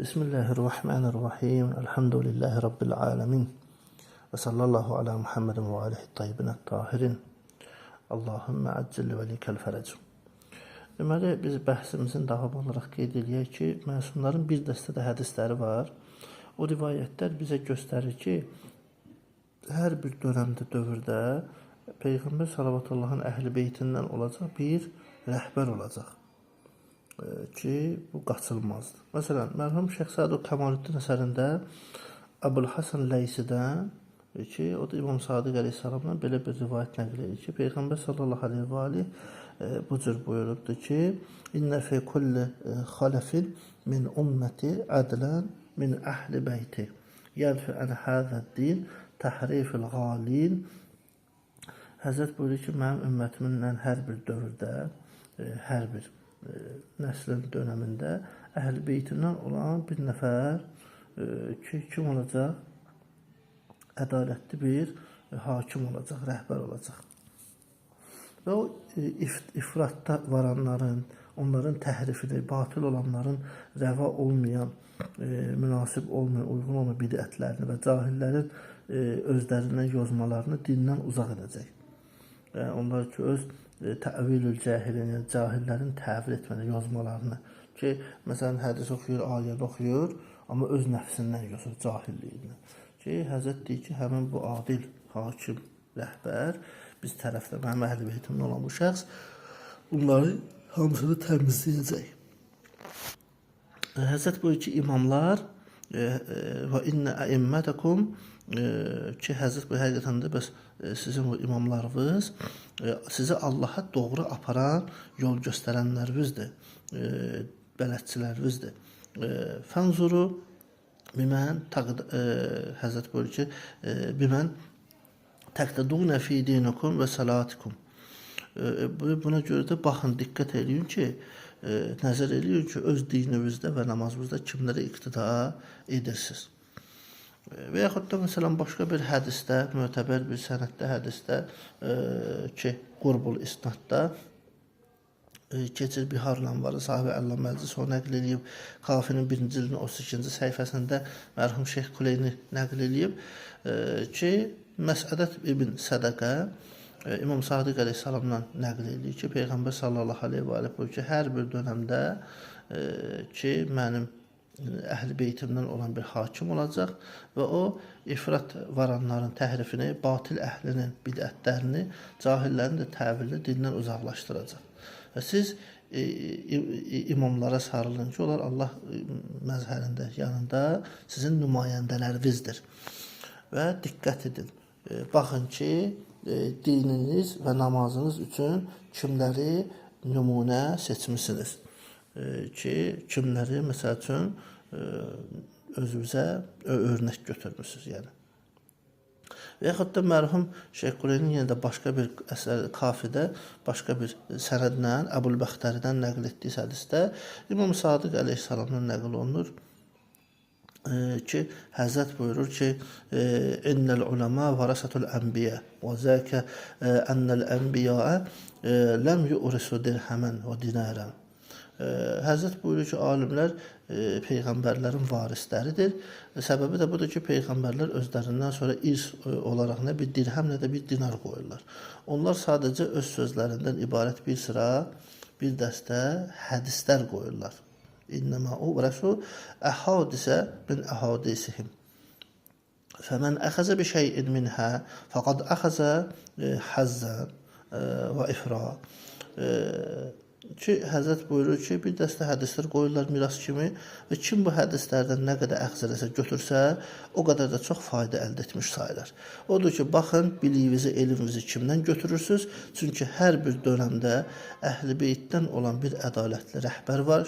Bismillahirrahmanirrahim. Elhamdülillahi Rabbil alemin. Ve sallallahu ala Muhammedin ve alihi tayyibin tahirin. Allahümme accil velikel ferecum. Deməli, biz bəhsimizin davamı olaraq qeyd edək ki, məsumların bir dəstə də hədisləri var. O rivayətlər bizə göstərir ki, hər bir dönəmdə, dövrdə Peyğəmbər sallallahu əhl-i beytindən olacaq bir rəhbər olacaq. Ki, bu qaçılmazdır. Məsələn, mərhum Şeyx Sədü Kəmaluddin əsərində Əbul-Hasan Leysidən ki, o da İmam Sadiq əleyhissalamdan belə bir rivayət nəql edir ki, Peyğəmbər sallallahu aleyhi və aleyh bu cür buyurubdur ki, İnnə fi kulli xalafin min ümməti ədlən min əhli beyti yəlfi ən həzəd-din təhrifil qalin. Həzrət buyurur ki, mənim ümmətimin hər bir dövrdə, hər bir nəslin dönəmində əhl-i beytindən olan bir nəfər ki, kim olacaq? Ədalətli bir hakim olacaq, rəhbər olacaq. Və o ifratda varanların, onların təhrifini, batil olanların rəva olmayan, münasib olmayan, uyğun olmayan bidətlərini və cahillərin özlərindən yozmalarını dindən uzaq edəcək. Onlar ki, öz təvilül cahilin, yəni cahillərin təvil etməni, yozmalarını ki, məsələn, hədis oxuyur, ayəni oxuyur, amma öz nəfsindən yozur, cahilliyindən. Ki, Həzrət deyir ki, həmin bu adil, hakim, rəhbər, biz tərəfdə, mənim əhl-i beytimdən olan bu şəxs, bunları hamısını təmizləyəcək. Həzrət buyur ki, imamlar və innə əimmətəkum ki, Həzrət bu həqiqətən də bəs sizin bu imamlarınız sizi Allaha doğru aparan, yol göstərənlərinizdir, bələdçilərinizdir. Fənzuru bimən Həzrət buyurur ki, bimən təqtədunə fi dinikum və salatikum. Buna görə də baxın, diqqət eləyin ki, nəzər eləyin ki, öz dininizdə və namazınızda kimlərə iqtida edirsiniz. Və yaxud da məsələn başqa bir hədisdə, mötəbər bir sənəddə hədisdə ki, Qurbul İsnadda keçir Biharlan var, Sahib Allah Məclis o nəql edib, Kafinin 1-ci cildinin 32-ci səhifəsində mərhum Şeyx Kuleyni nəql edib ki, Məsədət ibn Sədəqə İmam Sadiq əleyhissalamdan nəql edir ki, Peyğəmbər sallallahu aleyhi və aleyhi buyurur ki, hər bir dönəmdə ki, mənim əhl-i beytimdən olan bir hakim olacaq və o ifrat varanların təhrifini, batil əhlinin bidətlərini, cahillərin də təvilini dindən uzaqlaşdıracaq. Və siz imamlara sarılın ki, onlar Allah məzhərində, yanında sizin nümayəndələrinizdir. Və diqqət edin, baxın ki, dininiz və namazınız üçün kimləri nümunə seçmişsiniz. Ki, kimləri, məsəl üçün, özünüzə örnək götürmüşsünüz, yəni. Və yaxud da mərhum Şeyx Kuleynin yenə də başqa bir əsər, Kafidə, başqa bir sənədlə, Əbul-Bəxtəridən nəql etdiyi hədisdə İmam Sadiq əleyhissalamdan nəql olunur ki, Həzrət buyurur ki, İnnəl uləmə vərəsətul ənbiyə və zəkə ənəl ənbiyə ləm yu'risu dirhəmən və dinərən. Həzrət buyurur ki, alimlər Peyğəmbərlərin varisləridir. Səbəbi də budur ki, Peyğəmbərlər özlərindən sonra irs olaraq nə bir dirhəm, nə də bir dinar qoyurlar. Onlar sadəcə öz sözlərindən ibarət bir sıra, bir dəstə hədislər qoyurlar. İnnəmə uvrəsu əhadisə min əhadisihim. Fəmən əxəzə bi şeyin minhə fəqad əxəzə həzzən və ifra. Ki, Həzrət buyurur ki, bir dəstə hədislər qoyurlar miras kimi və kim bu hədislərdən nə qədər əxz eləsə, götürsə, o qədər də çox fayda əldə etmiş sayılır. Odur ki, baxın, biliyinizi, elminizi kimdən götürürsünüz? Çünki hər bir dönəmdə əhl-i beytdən olan bir ədalətli rəhbər var,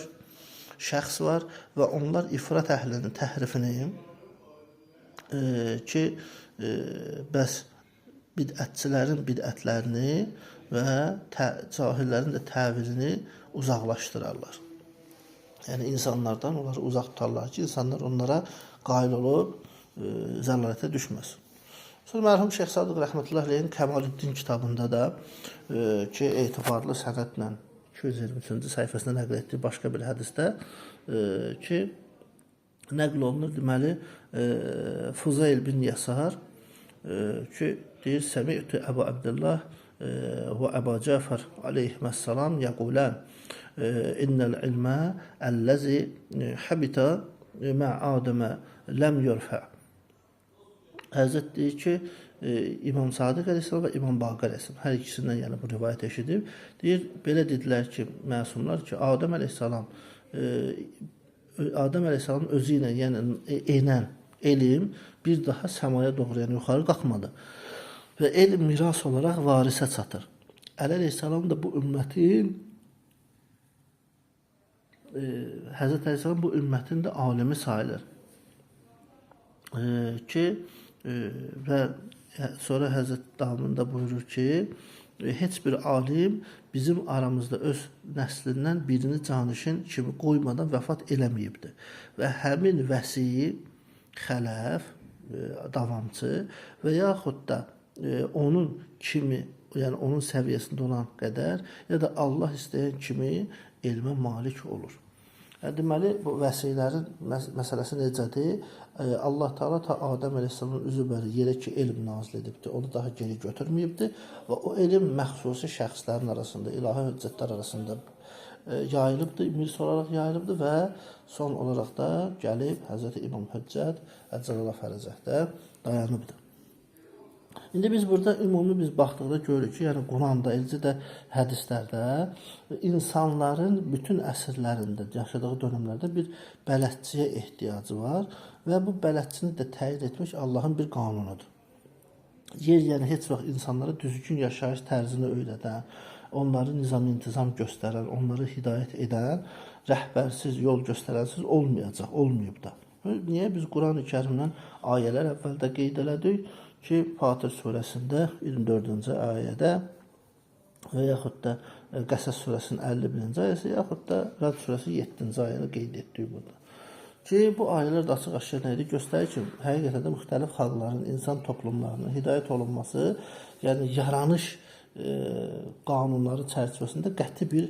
şəxs var və onlar ifrat əhlinin təhrifini ki, bəs bidətçilərin bidətlərini və cahillərin də təvilini uzaqlaşdırarlar. Yəni, insanlardan onları uzaq tutarlar ki, insanlar onlara qail olub zəlalətə düşməz. Sonra mərhum Şeyx Sadıq Rəhmətullah Aleyhin Kəmaluddin kitabında da ki, etibarlı sənədlə 223-cü səhifəsində nəql etdiyi başqa bir hədisdə ki, nəql olunur. Deməli, Fuzayl bin Yasar ki, deyir, Səmi'tü Əbu Abdullah və Əbu Cəfər aleyhissalam yəqulan innəl ilmə əlləzi habita mə Adəmə ləm yurfə. Həzrət deyir ki, İmam Sadiq əleyhissalam və İmam Baqir əleyhissalam hər ikisindən yəni bu rivayət eşidib. Deyir, belə dedilər ki, məsumlar ki, Adəm əleyhissalam özü ilə, yəni enən elm bir daha səmaya doğru, yəni yuxarı qalxmadı. Və elm miras olaraq varisə çatır. Əli əleyhissalam da bu ümmətin Həzrət əleyhissalam bu ümmətin də alimi sayılır. Və sonra Həzrət davamında buyurur ki, heç bir alim bizim aramızda öz nəslindən birini canişin kimi qoymadan vəfat eləməyibdir. Və həmin vəsi, xələf, davamçı və yaxud da onun kimi, yəni onun səviyyəsində olan qədər ya da Allah istəyən kimi elmə malik olur. Deməli, bu vəsilərin məsələsi necədir? Allah Teala ta Adəm əleyhissalamın üzü bəri yerə ki, elm nazil edibdir, onu daha geri götürməyibdir və o elm məxsusi şəxslərin arasında, ilahi hüccətlər arasında yayılıbdır, mirs olaraq yayılıbdır və son olaraq da gəlib Həzrəti İmam Hüccət Əcələllah Fərəcəhdə dayanıbdır. İndi biz burada ümumi biz baxdıqda görürük ki, yəni Quranda, eləcə də hədislərdə insanların bütün əsrlərində, yaşadığı dönəmlərdə bir bələdçiyə ehtiyacı var və bu bələdçini də təyin etmiş Allahın bir qanunudur. Yer, yəni heç vaxt insanlara düzgün yaşayış tərzini öyrədən, onları nizam-intizam göstərən, onları hidayət edən, rəhbərsiz, yol göstərənsiz olmayacaq, olmayıb da. Niyə? Biz Quran-ı Kərimdən ayələr əvvəldə qeyd elədik ki, Fatır surəsində 24-cü ayədə və yaxud da Qəsəs surəsinin 51-ci ayəsi, yaxud da Rəd surəsi 7-ci ayəni qeyd etdik burada. Ki, bu ayələr də açıq-aşkar nə idi? Göstərir ki, həqiqətən də müxtəlif xalqların, insan toplumlarının hidayət olunması, yəni yaranış qanunları çərçivəsində qəti bir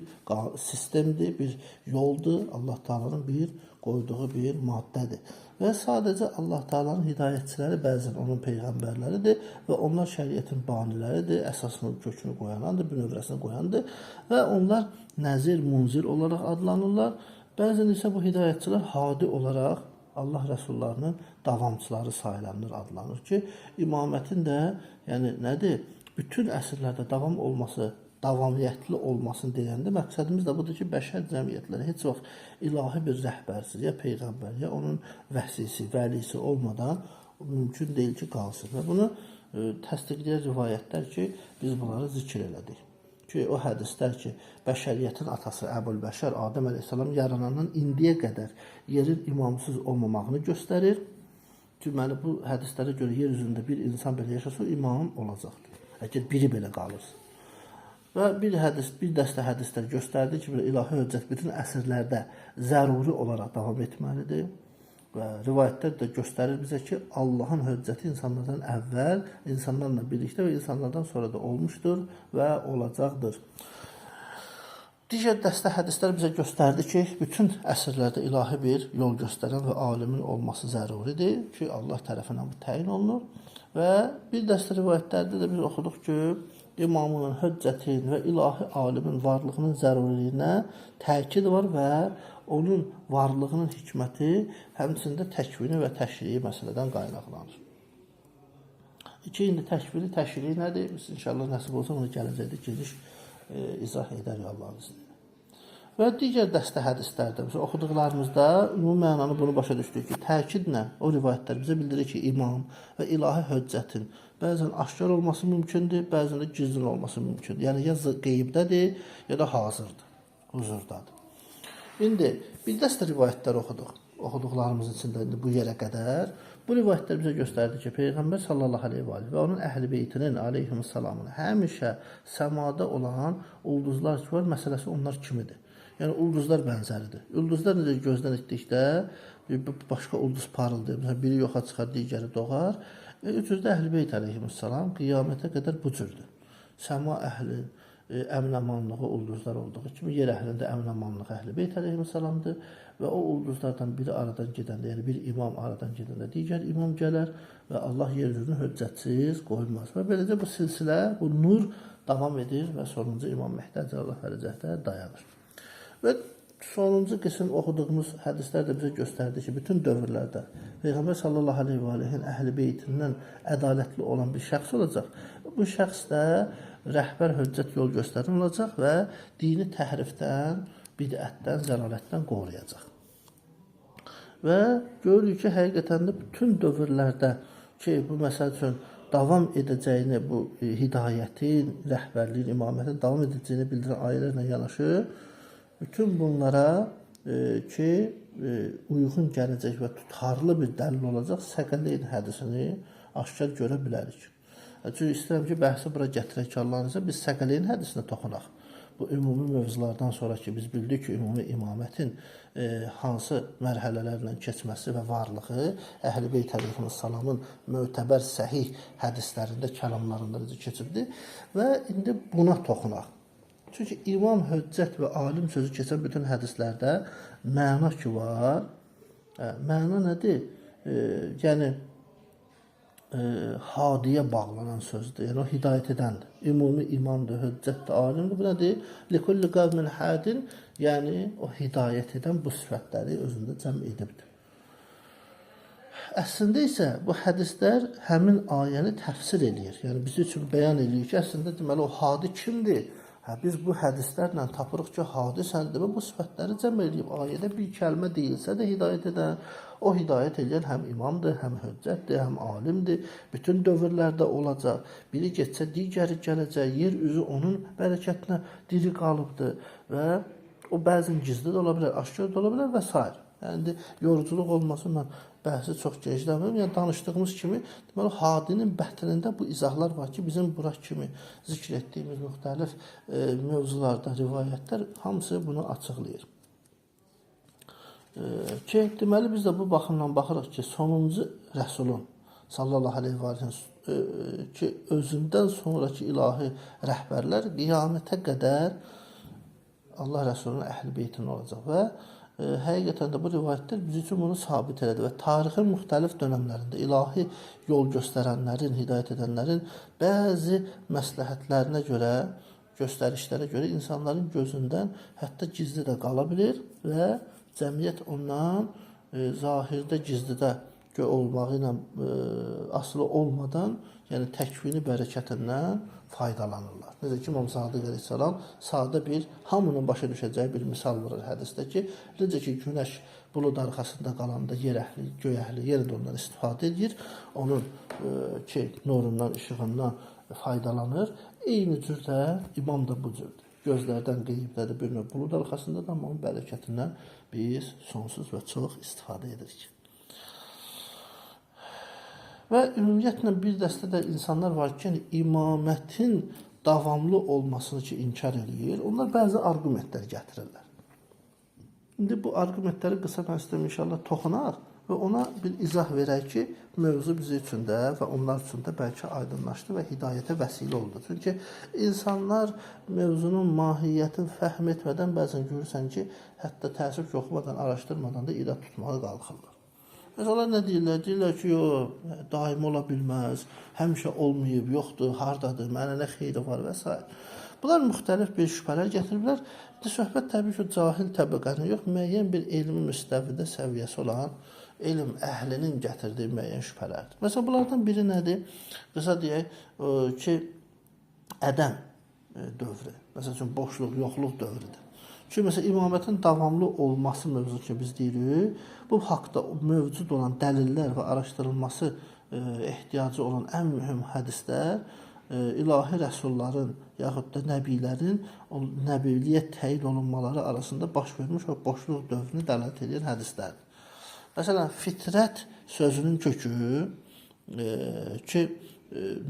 sistemdir, bir yoldur, Allah Teala'nın bir qoyduğu bir maddədir. Və sadəcə Allah Teala'nın hidayətçiləri bəzən onun peyğəmbərləridir və onlar şəriətin baniləridir, əsasını, kökünü qoyanandır, bünövrəsini qoyandır və onlar nəzir, munzir olaraq adlanırlar. Bəzən isə bu hidayətçilər hadi olaraq Allah rəsullarının davamçıları sayılanır, adlanır ki, imamətin də yəni nədir? Bütün əsrlərdə davam olması, davamiyyətli olmasını deyəndə məqsədimiz də budur ki, bəşər cəmiyyətləri heç vaxt ilahi bir rəhbərsiz, ya peyğəmbər, ya onun vəsisi, vəlisi olmadan mümkün deyil ki, qalsın. Və bunu təsdiqləyən rivayətlər ki, biz bunları zikr elədik. Ki, o hədislər ki, bəşəriyyətin atası Əbul-Bəşər Adəm əleyhissalam yaranandan indiyə qədər yerin imamsız olmamağını göstərir. Deməli, bu hədislərə görə yer üzündə bir insan belə yaşasa, imam olacaqdır. Əgər biri belə qalırsa. Və bir dəstə hədislər göstərdi ki, ilahi hüccət bütün əsrlərdə zəruri olaraq davam etməlidir. Və rivayətlər də göstərir bizə ki, Allahın hüccəti insanlardan əvvəl, insanlarla birlikdə və insanlardan sonra da olmuşdur və olacaqdır. Digər dəstə hədislər bizə göstərdi ki, bütün əsrlərdə ilahi bir yol göstərən və alimin olması zəruridir ki, Allah tərəfindən bu təyin olunur. Və bir dəstə rivayətlərdə də biz oxuduq ki, imamının, hüccətin və ilahi alimin varlığının zəruriliyinə təkid var və onun varlığının hikməti həmçində təkvini və təşriyi məsələdən qaynaqlanır. İndi təkvini, təşriyi nədir? Biz inşallah nəsib olsa onu gələcəkdə geniş izah edərik Allahın izniyle. Və digər dəstə hədislərdə, oxuduqlarımızda ümumi mənanı bunu başa düşdük ki, təkidlə o rivayətlər bizə bildirir ki, imam və ilahi hüccətin bəzən aşkar olması mümkündür, bəzən də gizlin olması mümkündür. Yəni, ya qeybdədir, ya da hazırdır, huzurdadır. İndi bir dəstə rivayətlər oxuduqlarımız içində bu yerə qədər. Bu rivayətlər bizə göstərdi ki, Peyğəmbər sallallahu aleyhi və onun əhl-i beytinin aleyhissalamını həmişə səmada olan ulduzlar ki var, məsələsi onlar kimidir. Yəni, ulduzlar bənzəridir. Ulduzlar necə gözdən etdikdə başqa ulduz parıldayır. Məsələn, biri yoxa çıxar, digəri doğar. Üçüncü də əhl-i beyt aleyhissalam qiyamətə qədər bu cürdür. Səma əhli, əminamanlığı ulduzlar olduğu kimi yer əhlində əminamanlığı Əhl-i-Beyt əleyhissalamdır və o ulduzlardan biri aradan gedəndə, yəni bir imam aradan gedəndə digər imam gələr və Allah yeryüzünü hüccətsiz qoymaz. Və beləcə bu silsilə, bu nur davam edir və sonuncu İmam Mehdi Allah fərəcətdə dayanır. Və sonuncu qism oxuduğumuz hədislər də bizə göstərdi ki, bütün dövrlərdə Peyğəmbər sallallahu aleyhi və aleyhin Əhl-i-Beytindən ədalətli olan bir şəxs olacaq. Bu şəxs də rəhbər höccət yol göstərin olacaq və dini təhrifdən, bidətdən, zəlalətdən qoruyacaq. Və görürük ki, həqiqətən də bütün dövrlərdə ki, bu məsəl üçün davam edəcəyini, bu hidayətin, rəhbərliyin, imamətin davam edəcəyini bildirən ayələrlə yanaşı, bütün bunlara ki, uyğun gələcək və tutarlı bir dəlil olacaq Səqələyn hədisini aşkar görə bilərik. Çünki istəyirəm ki, bəhsi bura gətirək ki, Allah'ın izniyle biz Səqələyn hədisinə toxunaq. Bu ümumi mövzulardan sonra ki, biz bildik ki, ümumi imamətin hansı mərhələlərlə keçməsi və varlığı Əhl-i Beyt əleyhissalamın mötəbər səhih hədislərində, kəlamlarında necə keçibdir və indi buna toxunaq. Çünki imam, höccət və alim sözü keçən bütün hədislərdə məna ki var. Məna nədir? Yəni, hadiyə bağlanan sözdür. Yəni, o hidayət edəndir. Ümumi imamdır, höccətdir, alimdir. Bu nədir? Likulli qavmin hadin, yəni o hidayət edən bu sifətləri özündə cəm edibdir. Əslində isə bu hədislər həmin ayəni təfsir edir. Yəni, biz üçün bəyan edir ki, əslində deməli o hadi kimdir? Biz bu hədislərlə tapırıq ki, hadi səndir və bu sifətləri cəm edib. Ayədə bir kəlmə deyilsə də hidayət edən, o hidayət edən həm imamdır, həm höccətdir, həm alimdir. Bütün dövrlərdə olacaq. Biri getsə, digəri gələcək. Yer üzü onun bərəkətinə diri qalıbdır və o bəzən gizli də ola bilər, aşkar da ola bilər və s. Yəni, yoruculuk olmasından bəhsi çox genişləmir. Yəni, danışdığımız kimi, deməli, hadinin bətnində bu izahlar var ki, bizim bura kimi zikr etdiyimiz müxtəlif mövzularda, rivayətlər hamısı bunu açıqlayır. Deməli, biz də bu baxımdan baxırıq ki, sonuncu Rəsulun sallallahu aleyhi və aleyhi ki, özündən sonraki ilahi rəhbərlər qiyamətə qədər Allah Rəsulunun Əhl-i Beytin olacaq və həqiqətən də bu rivayətlər biz üçün bunu sabit elədi və tarixin müxtəlif dönəmlərində ilahi yol göstərənlərin, hidayət edənlərin bəzi məsləhətlərinə görə, göstərişlərə görə insanların gözündən hətta gizli də qala bilir və cəmiyyət ondan zahirdə gizlidə olmağı ilə asılı olmadan, yəni təkvini bərəkətindən faydalanırlar. Necə ki, İmam Sadiq əleyhissalam sadə bir, hamının başa düşəcəyi bir misal vurur hədisdə ki, necə ki, günəş bulud arxasında qalanda yer əhli, göy əhli yenə də ondan istifadə edir, onun nurundan, işığından faydalanır. Eyni cür də imam da bu cürdür. Gözlərdən qeybdədir, bir növ bulud arxasındadır, amma onun bərəkətindən biz sonsuz və çox istifadə edirik. Və ümumiyyətlə bir dəstə də insanlar var ki, imamətin davamlı olmasını ki, inkar edir. Onlar bəzi argumentlər gətirirlər. İndi bu argumentləri qısa mən istəyirəm inşallah toxunar və ona bir izah verək ki, mövzu bizim üçün də və onlar üçün də bəlkə aydınlaşdı və hidayətə vəsilə oldu. Çünki insanlar mövzunun mahiyyətini fəhm etmədən bəzən görürsən ki, hətta təəssüf oxumadan, araşdırmadan da irad tutmağa qalxırlar. Mesela nə deyirlər? Deyirlər ki, yox, daim ola bilməz, həmişə olmayıb, yoxdur, hardadır, mənə nə xeyri var və s. Bunlar müxtəlif bir şübhələr gətiriblər. Söhbət təbii ki, cahil təbəqənin yox, müəyyən bir elmi müstəvidə səviyyəsi olan elm əhlinin gətirdiyi müəyyən şübhələrdir. Məsələn, bunlardan biri nədir? Qısa deyək ki, ədəm dövrü, məsələn, boşluq, yoxluq dövrüdür. Çünki məsələn, imamətin davamlı olması mövzu ki, biz deyirik, bu haqda mövcud olan dəlillər və araşdırılması ehtiyacı olan ən mühüm hədislər ilahi rəsulların yaxud da nəbilərin nəbiliyə təyin olunmaları arasında baş vermiş o boşluq dövrünü dəlalət edən hədislərdir. Məsələn, fitrət sözünün kökü ki,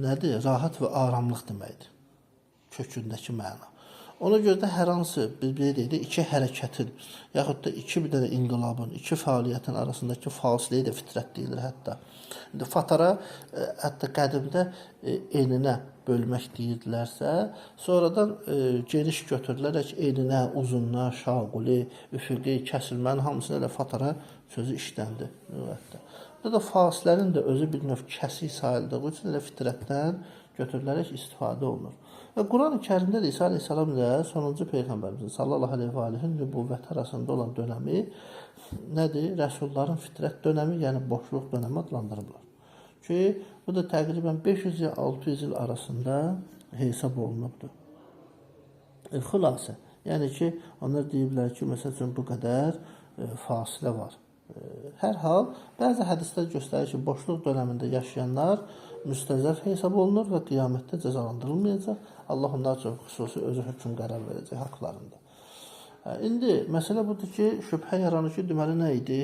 nədir? Rahat və aramlıq deməkdir. Kökündəki məna. Ona görə də hər hansı bir iki hərəkətin, yaxud da iki bir dənə inqilabın, iki fəaliyyətin arasındakı fasiləyə də fitrət deyilir hətta. İndi fatara hətta qədimdə eninə bölmək deyirdilərsə, sonradan geniş götürülərək eninə, uzunluğa, şaquli, üfüqi, kəsilmənin hamısına da fatara sözü işləndi lüğətdə. Burada da fasilənin də özü bir növ kəsik sayıldığı üçün elə fitrətdən götürülərək istifadə olunur. Və Quran-ı Kərimdə də İsa Aleyhisselam ilə sonuncu Peyğəmbərimizin sallallahu aleyhi və aleyhin nübüvvət arasında olan dönəmi nədir? Rəsulların fitrət dönəmi, yəni boşluq dönəmi adlandırırlar. Ki, bu da təqribən 500 il, 600 il arasında hesab olunubdur. Xülasə, yəni ki, onlar deyiblər ki, məsəl üçün bu qədər fasilə var. Hər hal, bəzi hədislər göstərir ki, boşluq dönəmində yaşayanlar müstəzəf hesab olunur və qiyamətdə cəzalandırılmayacaq. Allah onlar üçün xüsusi özü hökm qərar verəcək haqlarında. İndi məsələ budur ki, şübhə yaranır ki, deməli nə idi?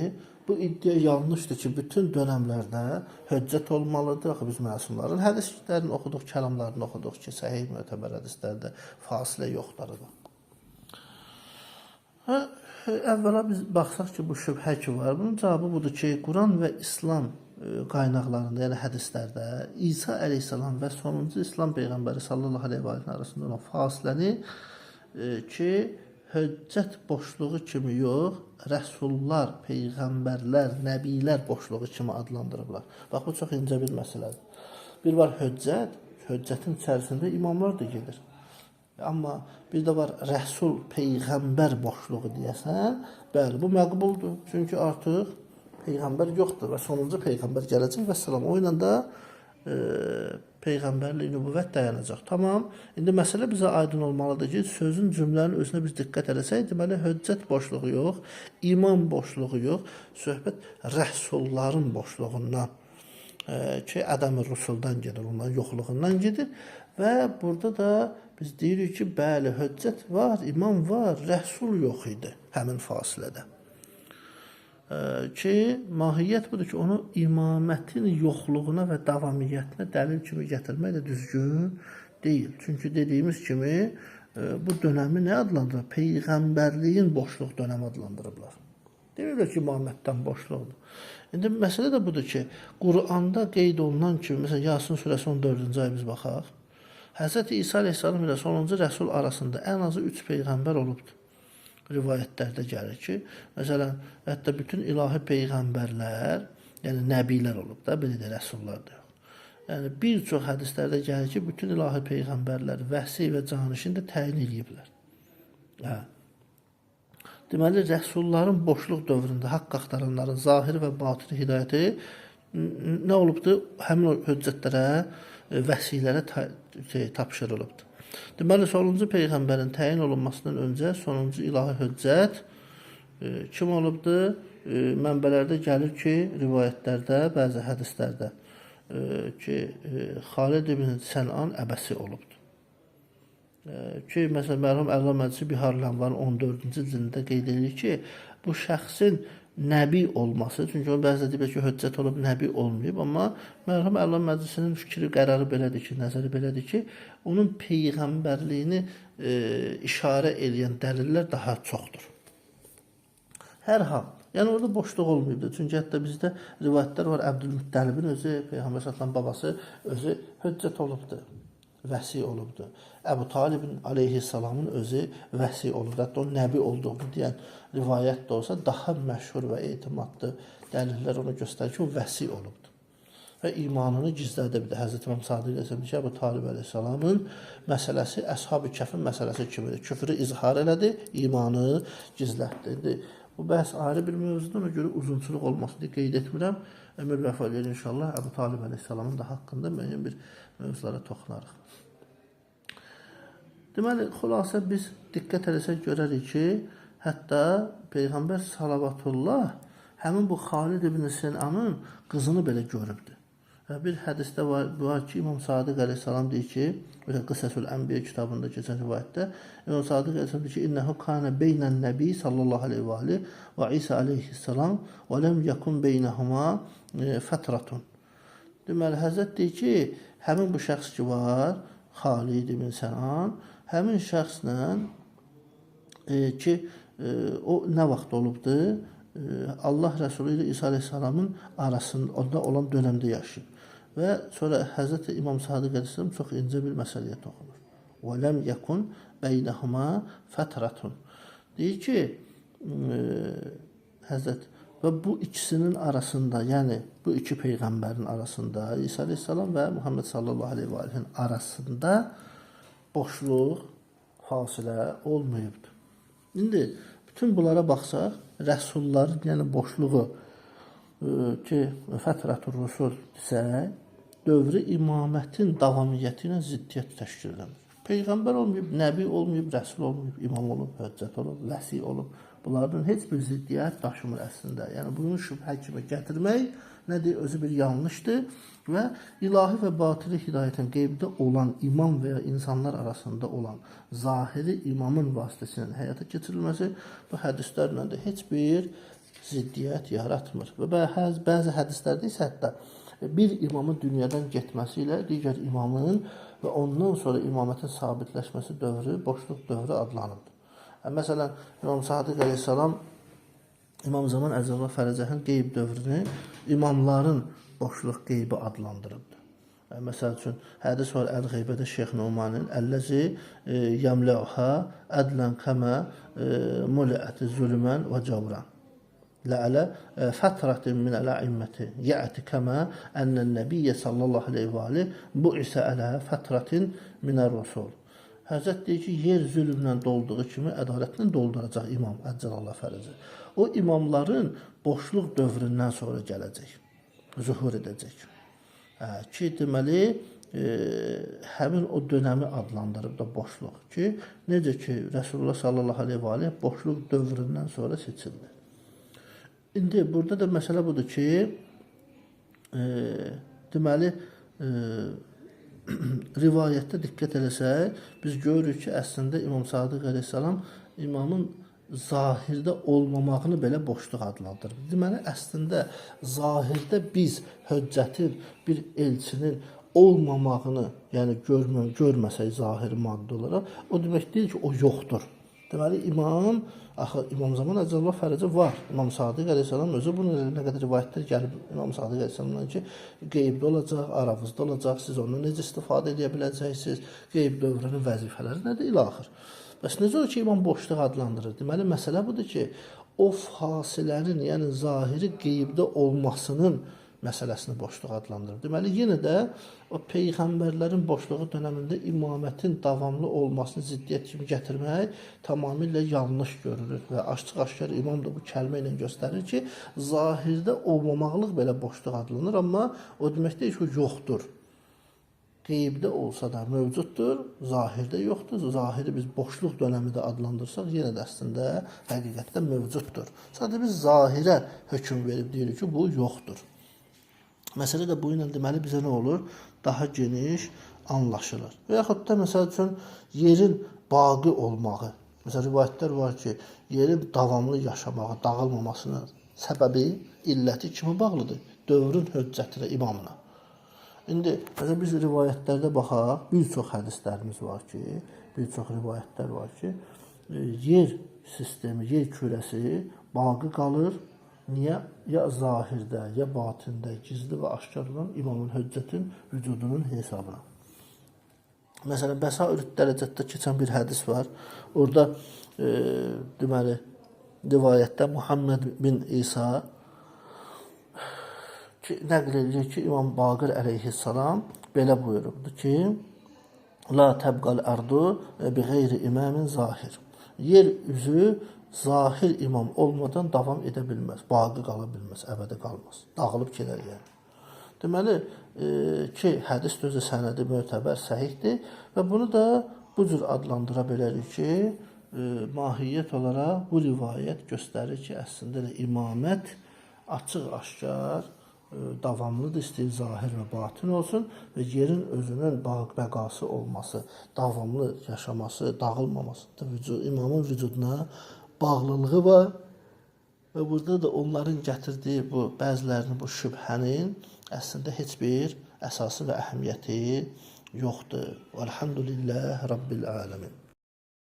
Bu iddia yanlışdır ki, bütün dönəmlərdə höccət olmalıdır. Axı biz məsumların hədislərini oxuduq, kəlamlarını oxuduq ki, səhih mötəbər hədislərdə fasilə yoxdur. Əvvəla biz baxsaq ki, bu şübhə ki var. Bunun cavabı budur ki, Quran və İslam qaynaqlarında, yəni hədislərdə İsa əleyhissalam və sonuncu İslam Peyğəmbəri sallallahu aleyhi və aleyhin arasında olan fasiləni ki, höccət boşluğu kimi yox, rəsullar, peyğəmbərlər, nəbilər boşluğu kimi adlandırıblar. Bax, bu çox incə bir məsələdir. Bir var höccət, höccətin içərisində imamlar da gedir. Amma bir də var rəsul, peyğəmbər boşluğu deyəsən, bəli, bu məqbuldur. Çünki artıq peyğəmbər yoxdur və sonuncu peyğəmbər gələcək və səlam. O ilə də peyğəmbərlik, nübüvvət dayanacaq. Tamam. İndi məsələ bizə aydın olmalıdır ki, sözün cümlənin özünə biz diqqət eləsək, deməli, höccət boşluğu yox, imam boşluğu yox, söhbət rəsulların boşluğundan ki, ədəm-i rusuldan gedir, onların yoxluğundan gedir və burada da biz deyirik ki, bəli, höccət var, imam var, rəsul yox idi həmin fasilədə. Ki, mahiyyət budur ki, onu imamətin yoxluğuna və davamiyyətinə dəlil kimi gətirmək də düzgün deyil. Çünki dediyimiz kimi, bu dönəmi nə adlandırır? Peyğəmbərliyin boşluq dönəmi adlandırırlar. Demirlər ki, imamətdən boşluqdur. İndi məsələ də budur ki, Quranda qeyd olunan kimi, məsələn, Yasin surəsi 14-cü ayı biz baxaq. Hz. İsa aleyhissalam ilə sonuncu rəsul arasında ən azı 3 peyğəmbər olubdur. Rivayətlərdə gəlir ki, məsələn, hətta bütün ilahi peyğəmbərlər, yəni nəbilər olub da, belə də rəsullar da yox. Yəni, bir çox hədislərdə gəlir ki, bütün ilahi peyğəmbərlər vəsi və canişin də təyin ediblər. Deməli, rəsulların boşluq dövründə haqq axtaranların zahiri və batini hidayəti nə olubdur? Həmin o höccətlərə, vəsilərə tapşırılıbdır. Deməli, sonuncu peyğəmbərin təyin olunmasından öncə sonuncu ilahi höccət kim olubdur? Mənbələrdə gəlir ki, rivayətlərdə, bəzi hədislərdə ki, Xalid ibn Sən'an əbəsi olubdur. Ki, məsələn, mərhum Əla Məclisi Bihar-ül-Ənvarın 14-cü cildində qeyd edir ki, bu şəxsin nəbi olması, çünki o bəzə deyir ki, höccət olub, nəbi olmayıb, amma mərhum Əla Məclisinin fikri, qərarı belədir ki, nəzəri belədir ki, onun peyğəmbərliyini işarə edən dəlillər daha çoxdur. Hər hal, yəni orada boşluq olmayıbdır. Çünki hətta bizdə rivayətlər var, Əbdülmüttəlibin özü, Peyğəmbər sallallahu babası özü höccət olubdur, vəsi olubdur. Əbu Talibin aleyhissalamın özü vəsi olubdur. Hətta o nəbi olduğunu deyən rivayət də olsa, daha məşhur və etimadlı dəlillər onu göstərir ki, o vəsi olubdur. Və imanını gizlədə bilir. Həzrət İmam Sadiq Əsəmi ki, Əbu Talib aleyhissalamın məsələsi Əshab-ı Kəhfin məsələsi kimidir. Küfrü izhar elədi, imanı gizlətdi. Bu bəhs ayrı bir mövzudur, ona görə uzunçuluq olmasını qeyd etmirəm. Ömür vəfa edir inşallah Əbu Talib aleyhissalamın da haqqında müəyyən bir mövzulara toxunarıq. Deməli, xülasə biz diqqət eləsək görərik ki, hətta Peyğəmbər salavatullah həmin bu Xalid ibn Sən'anın qızını belə görübdür. Bir hədisdə var ki, İmam Sadiq aleyhissalam deyir ki, Qısəsul Ənbiya kitabında keçən rivayətdə, İmam Sadiq aleyhissalam deyir ki, İnnəhu kana beynən nəbi sallallahu aleyhi və aleyhi və İsa aleyhissalam və ləm yakun beynəhuma fətratun. Deməli, Həzrət deyir ki, həmin bu şəxs ki var, Xalid ibn Sən'an, həmin şəxslə ki, o nə vaxt olubdur? Allah Rəsulü ilə İsa əleyhissalamın arasında olan dönəmdə yaşayıb. Və sonra Həzrəti İmam Sadiq əleyhissalam çox incə bir məsələyə toxunur. Və ləm yəkun beynəhuma fətratun. Deyir ki, Həzrət və bu ikisinin arasında, yəni bu iki peyğəmbərin arasında, İsa əleyhissalam və Muhammed sallallahu aleyhi və aleyhin arasında boşluq, fasilə olmayıbdır. İndi bütün bunlara baxsaq, rəsulların, yəni boşluğu ki, fətratur rusul desək, dövrü imamətin davamiyyəti ilə ziddiyyət təşkil edir. Peyğəmbər olmayıb, nəbi olmayıb, rəsul olmayıb, imam olub, höccət olub, vəsi olub. Bunlardan heç bir ziddiyyət daşımır əslində. Yəni bunu şübhə kimi gətirmək nədir? Özü bir yanlışdır və ilahi və batili hidayətin qeybdə olan imam və ya insanlar arasında olan zahiri imamın vasitəsilə həyata keçirilməsi bu hədislərlə də heç bir ziddiyyət yaratmır. Və bəzi hədislərdə isə hətta bir imamın dünyadan getməsi ilə digər imamın və ondan sonra imamətin sabitləşməsi dövrü boşluq dövrü adlanıb. Məsələn, İmam Sadiq əleyhissalam İmam Zaman Əzələ Fərəcəhin qeyb dövrünü imamların boşluq qeybi adlandırıbdır. Məsəl üçün, hədis var Əl-Qeybədə Şeyx Numanin Əlləzi yəmləuhə ədlən kəmə muləəti zülmən və cavran. Lə'ələ fətratin minəl a'imməti yə'ti kəmə ənən nəbiyyə sallallahu aleyhi və aleyh bu isə ələ fətratin minər rusul. Həzrət deyir ki, yer zülmlə dolduğu kimi ədalətlə dolduracaq imam Əcəlallah fərəzi. O imamların boşluq dövründən sonra gələcək, zuhur edəcək. Ki, deməli, həmin o dönəmi adlandırıb da boşluq ki, necə ki, Rəsulullah sallallahu aleyhi və aleyh boşluq dövründən sonra seçildi. İndi burada da məsələ budur ki, deməli, rivayətdə diqqət eləsək, biz görürük ki, əslində İmam Sadiq əleyhissalam imamın zahirdə olmamağını belə boşluq adlandırır. Deməli, əslində zahirdə biz höccətin, bir elçinin olmamağını, yəni görməsək zahiri maddi olaraq, o demək deyil ki, o yoxdur. Deməli, İmam Zaman Əcəlallah fərəcə var. İmam Sadiq əleyhissalam özü bunun nə qədər rivayətlər gəlib İmam Sadiq əleyhissalamdan ki, qeybdə olacaq, aranızda olacaq, siz ondan necə istifadə edə biləcəksiniz, qeyb dövrünün vəzifələri nədir, ilaxır. Bəs necə olur ki, imam boşluq adlandırır? Deməli, məsələ budur ki, o fasilənin, yəni zahiri qeybdə olmasının məsələsini boşluq adlandırır. Deməli, yenə də o peyğəmbərlərin boşluğu dönəmində imamətin davamlı olmasını ziddiyyət kimi gətirmək tamamilə yanlış görülür və açıq-aşkar imam da bu kəlmə ilə göstərir ki, zahirdə olmamaqlıq belə boşluq adlanır, amma o demək deyil ki, o yoxdur. Qeybdə olsa da mövcuddur, zahirdə yoxdur. Zahiri biz boşluq dönəmi də adlandırsaq, yenə də əslində həqiqətdə mövcuddur. Sadəcə biz zahirə hökm verib deyirik ki, bu yoxdur. Məsələ də bu ilə deməli bizə nə olur? Daha geniş anlaşılır. Və yaxud da məsəl üçün yerin baqi olmağı. Məsələn, rivayətlər var ki, yerin davamlı yaşamağı, dağılmamasının səbəbi, illəti kimi bağlıdır? Dövrün höccətinə, imamına. İndi məsələn, biz rivayətlərdə baxaq, bir çox hədislərimiz var ki, bir çox rivayətlər var ki, yer sistemi, yer kürəsi baqi qalır. Niyə? Ya zahirdə, ya batində, gizli və aşkar olan imamın höccətin vücudunun hesabına. Məsələn, Bəsair-ül Dərəcətdə keçən bir hədis var. Orada deməli, rivayətdə Muhammed bin İsa nəql edir ki, İmam Baqir əleyhissalam belə buyurubdur ki, La təbqal ərdu bi qeyri imamin zahir. Yer üzü zahir imam olmadan davam edə bilməz, baqi qala bilməz, əbədə qalmaz, dağılıb gedər yəni. Deməli ki, hədis özü sənədi mötəbər, səhihdir və bunu da bu cür adlandıra bilərik ki, mahiyyət olaraq bu rivayət göstərir ki, əslində də imamət açıq-aşkar davamlıdır, istəyir zahir və batin olsun və yerin özünün bəqası olması, davamlı yaşaması, dağılmaması, imamın vücuduna bağlılığı var və burada da onların gətirdiyi bu bəzilərinin bu şübhənin əslində heç bir əsası və əhəmiyyəti yoxdur. Elhamdülillah Rabbil aləmin.